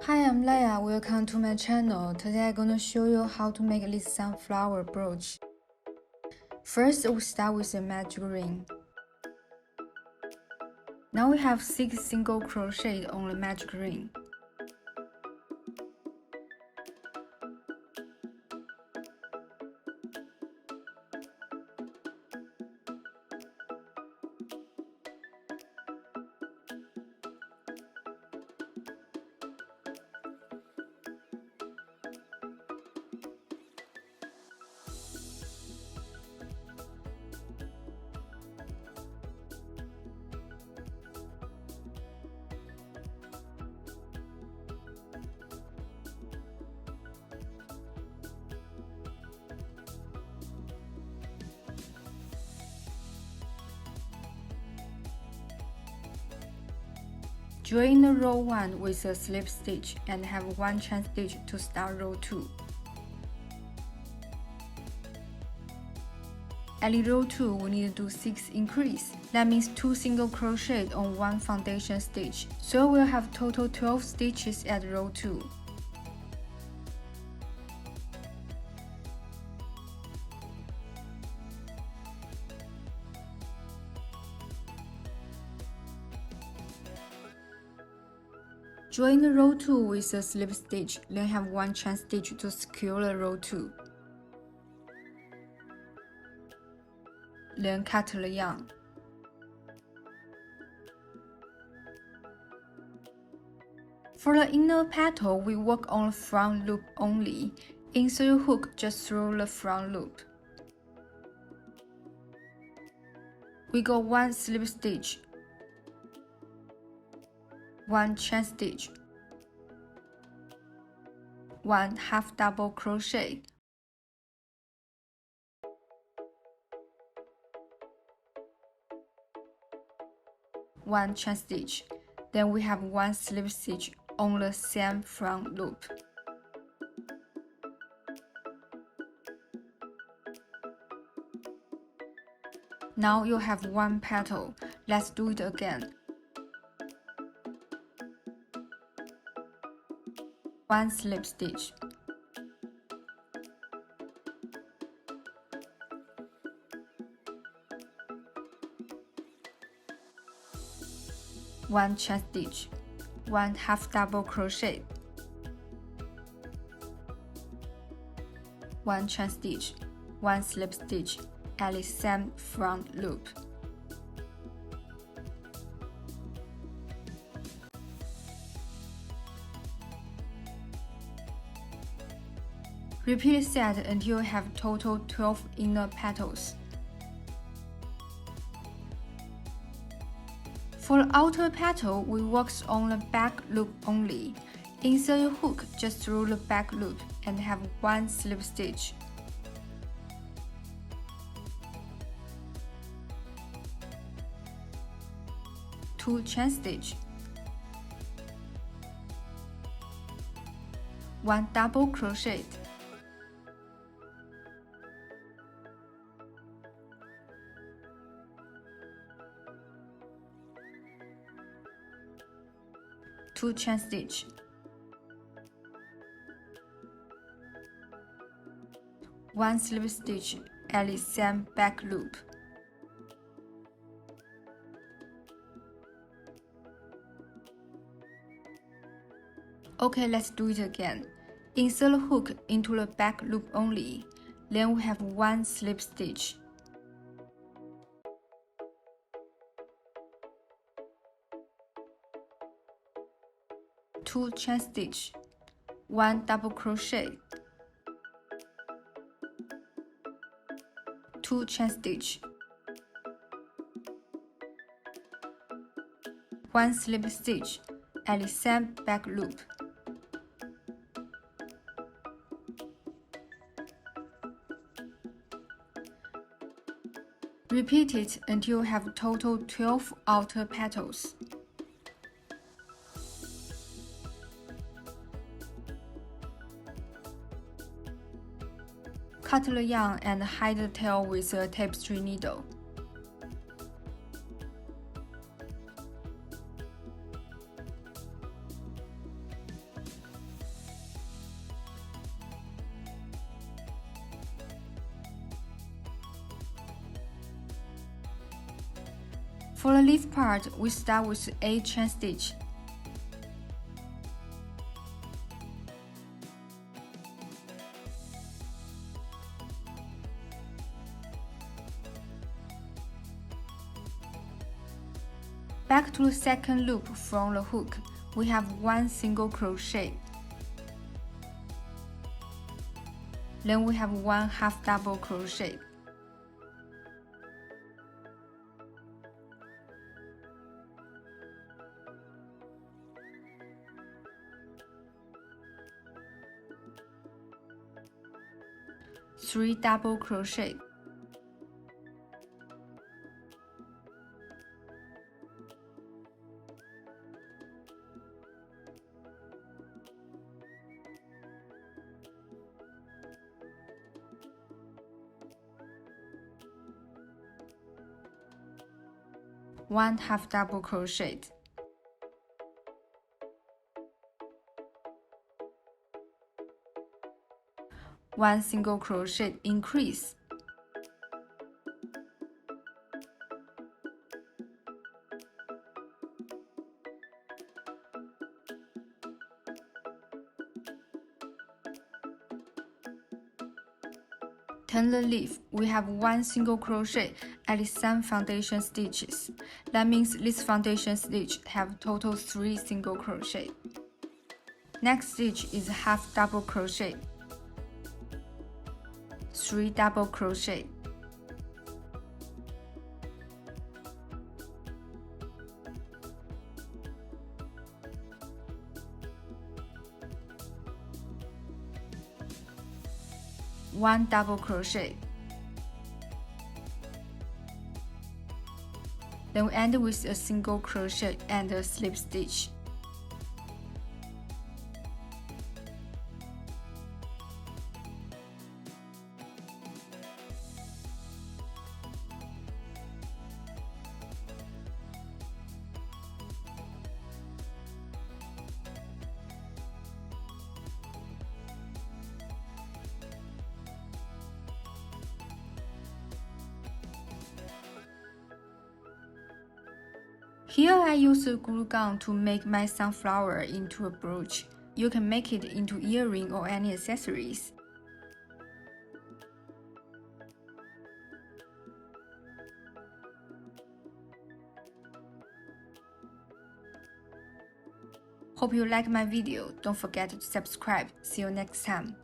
Hi, I'm Laia. Welcome to my channel. Today I'm gonna show you how to make this sunflower brooch. First, we start with a magic ring. Now we have 6 single crochet on the magic ring. Join the row 1 with a slip stitch and have 1 chain stitch to start row 2. At row 2, we need to do 6 increase. That means 2 single crochet on 1 foundation stitch. So we'll have total 12 stitches at row 2. Join the row 2 with a slip stitch, then have 1 chain stitch to secure the row 2. Then cut the yarn. For the inner petal, we work on the front loop only. Insert your hook just through the front loop. We go 1 slip stitch, 1 chain stitch, 1 half double crochet, 1 chain stitch, then we have 1 slip stitch on the same front loop. Now you have 1 petal. Let's do it again. 1 slip stitch, 1 chain stitch, 1 half double crochet, 1 chain stitch, 1 slip stitch at the same front loop. Repeat set until you have total 12 inner petals. For the outer petal, we work on the back loop only. Insert your hook just through the back loop and have 1 slip stitch. Two chain stitch, 1 double crochet, 2 chain stitch, 1 slip stitch at the same back loop. Okay, let's do it again. Insert the hook into the back loop only. Then we have 1 slip stitch. Two chain stitch, 1 double crochet, 2 chain stitch, 1 slip stitch at the same back loop. Repeat it until you have total 12 outer petals. Cut the yarn and hide the tail with a tapestry needle. For the leaf part, we start with a chain stitch. Back to the second loop from the hook, we have 1 single crochet. Then we have 1 half double crochet. Three double crochet. One half double crochet. One single crochet increase. Turn the leaf, we have 1 single crochet at some foundation stitches. That means this foundation stitch have total 3 single crochet. Next stitch is half double crochet. 3 double crochet. One double crochet. Then we end with a single crochet and a slip stitch. Here I use a glue gun to make my sunflower into a brooch. You can make it into earring or any accessories. Hope you like my video. Don't forget to subscribe. See you next time.